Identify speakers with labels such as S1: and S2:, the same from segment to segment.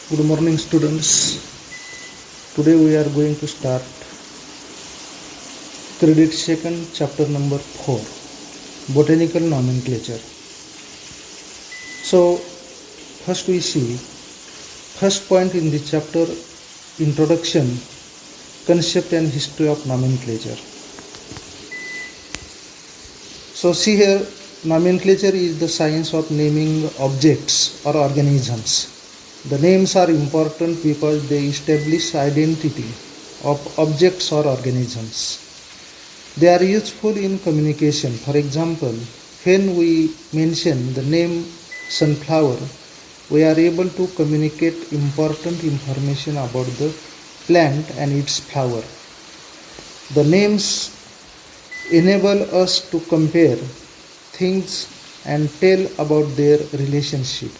S1: Good morning, students. Today we are going to start credit second chapter number 4, botanical nomenclature. So, first we see first point in the chapter, introduction, concept and history of nomenclature. So, see here, nomenclature is the science of naming objects or organisms. The names are important because they establish identity of objects or organisms. They are useful in communication. For example, when we mention the name sunflower, we are able to communicate important information about the plant and its flower. The names enable us to compare things and tell about their relationship.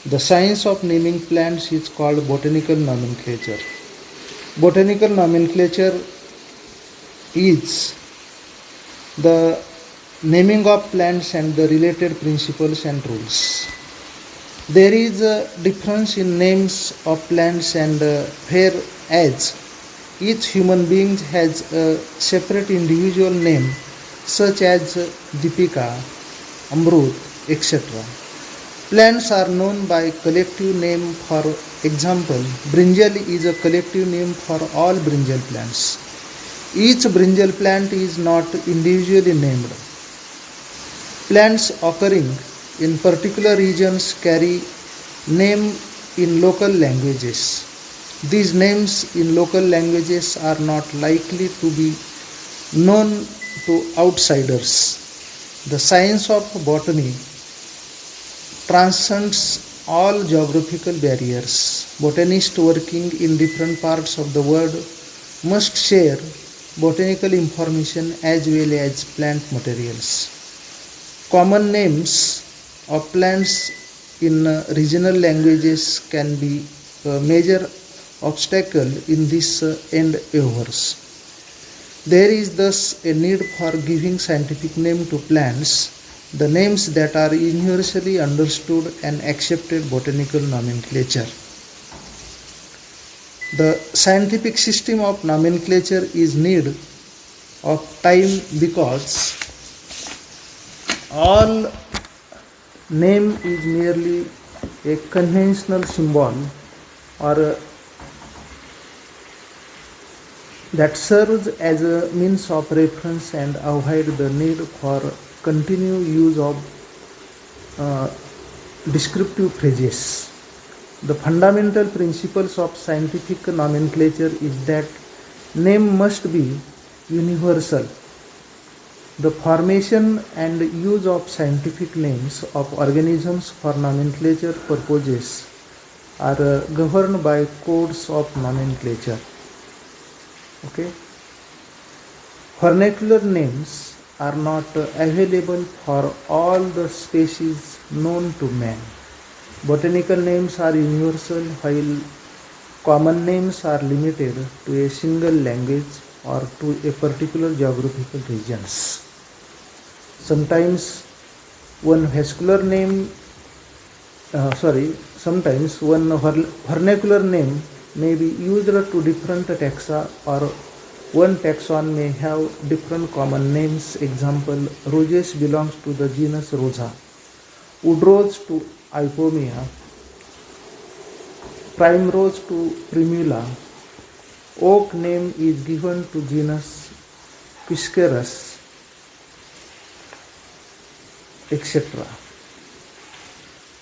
S1: The science of naming plants is called botanical nomenclature. Botanical nomenclature is the naming of plants and the related principles and rules. There is a difference in names of plants and whereas each human being has a separate individual name such as Deepika, Amrut, etc. Plants are known by collective name. For example, brinjal is a collective name for all brinjal plants. Each brinjal plant is not individually named. Plants occurring in particular regions carry name in local languages. These names in local languages are not likely to be known to outsiders. The science of botany transcends all geographical barriers. Botanists working in different parts of the world must share botanical information as well as plant materials. Common names of plants in regional languages can be a major obstacle in this endeavors. There is thus a need for giving scientific name to plants, the names that are universally understood and accepted botanical nomenclature. The scientific system of nomenclature is need of time because all name is merely a conventional symbol or that serves as a means of reference and avoid the need for continued use of descriptive phrases. The fundamental principles of scientific nomenclature is that name must be universal. The formation and use of scientific names of organisms for nomenclature purposes are governed by codes of nomenclature. Okay. Vernacular names are not available for all the species known to man. Botanical names are universal while common names are limited to a single language or to a particular geographical regions. Sometimes one vernacular name may be used to different taxa, or one taxon may have different common names. Example, roses belongs to the genus Rosa, woodrose to Ipomea, primrose to Primula. Oak name is given to genus Quisqueras, etc.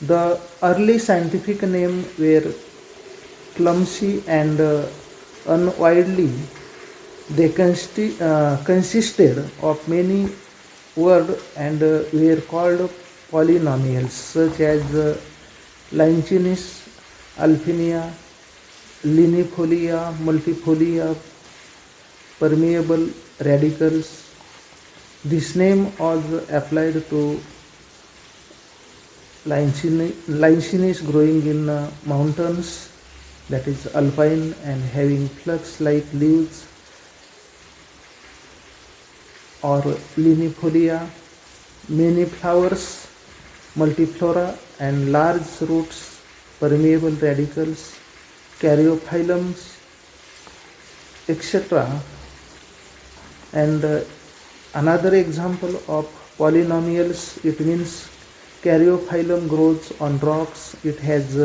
S1: The early scientific names were clumsy and unwieldy. They consisted of many words and were called polynomials such as Linchinus, Alpinia, Linifolia, Multifolia, permeable radicals. This name was applied to Linchinus growing in mountains, that is alpine, and having flux-like leaves, or Linifolia, many flowers, multiflora, and large roots permeable radicals, caryophyllums, etc. And another example of polynomials, it means caryophyllum grows on rocks. It has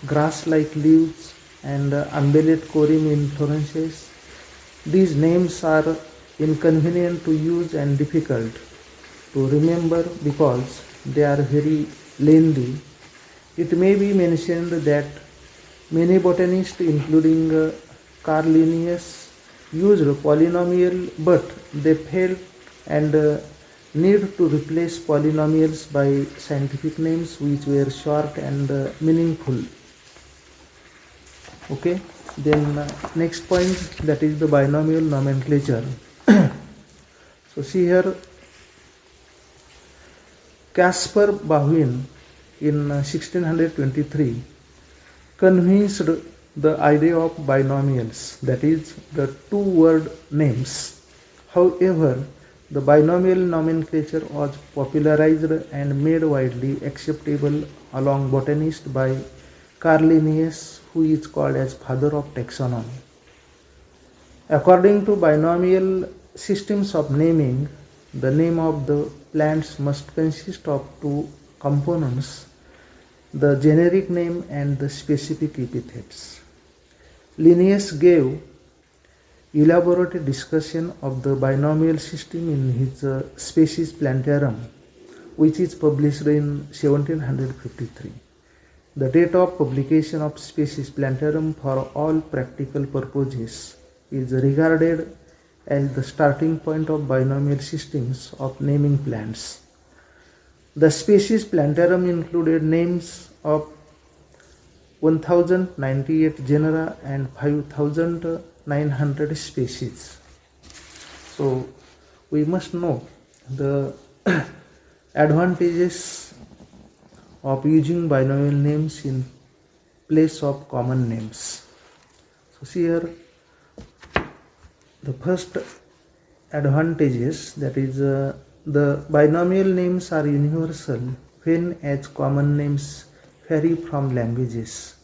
S1: grass-like leaves and umbellate corym inflorescences. These names are inconvenient to use and difficult to remember because they are very lengthy. It may be mentioned that many botanists, including Carl Linnaeus, used polynomial, but they failed and need to replace polynomials by scientific names which were short and meaningful. Okay, then next point, that is the binomial nomenclature. So see here, Caspar Bauhin in 1623 convinced the idea of binomials, that is the two-word names. However, the binomial nomenclature was popularized and made widely acceptable among botanists by Carl Linnaeus, who is called as father of taxonomy. According to binomial systems of naming, the name of the plants must consist of two components, the generic name and the specific epithets. Linnaeus gave elaborate discussion of the binomial system in his Species Plantarum, which is published in 1753. The date of publication of Species Plantarum for all practical purposes is regarded as the starting point of binomial systems of naming plants. The Species Plantarum included names of 1098 genera and 5900 species. So we must know the advantages of using binomial names in place of common names. So see here, the first advantages, that is the binomial names are universal when as common names vary from languages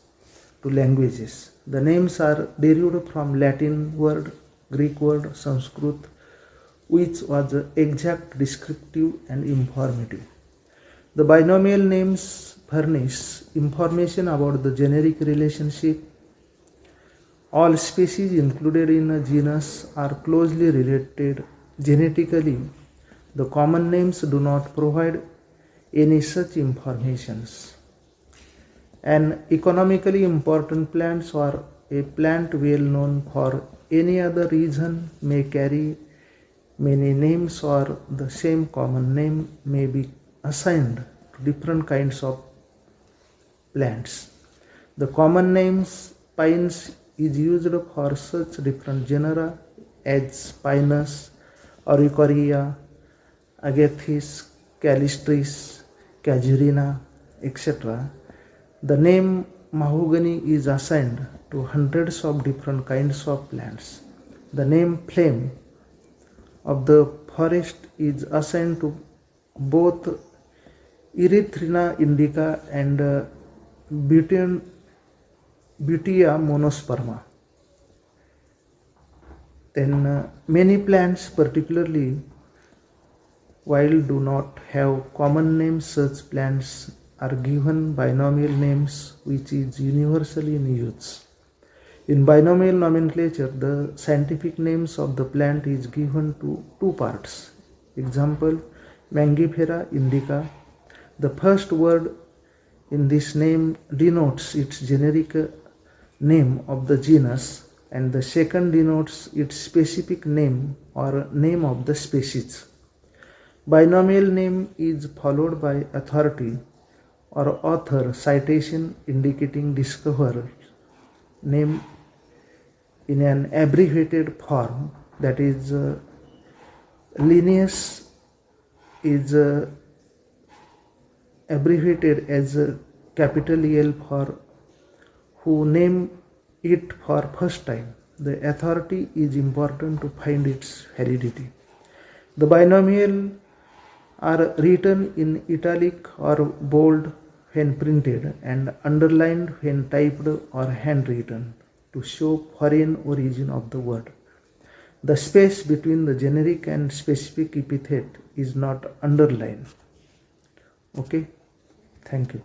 S1: to languages. The names are derived from Latin word, Greek word, Sanskrit, which was exact, descriptive and informative. The binomial names furnish information about the generic relationship. All species included in a genus are closely related genetically. The common names do not provide any such informations. An economically important plant or a plant well known for any other reason may carry many names, or the same common name may be assigned to different kinds of plants. The common names pines is used for such different genera as Pinus, Auricoria, Agathis, Calistris, Casuarina, etc. The name mahogany is assigned to hundreds of different kinds of plants. The name flame of the forest is assigned to both Erythrina indica and Butea monosperma. Then many plants, particularly wild, do not have common names. Such plants are given binomial names, which is universally in use. In binomial nomenclature, the scientific names of the plant is given to two parts. Example, Mangifera indica. The first word in this name denotes its generic name of the genus, and the second denotes its specific name or name of the species. Binomial name is followed by authority or author citation indicating discoverer name in an abbreviated form, that is Linnaeus is abbreviated as capital L for who name it for first time. The authority is important to find its validity. The binomial are written in italic or bold when printed and underlined when typed or handwritten to show foreign origin of the word. The space between the generic and specific epithet is not underlined. Okay, thank you.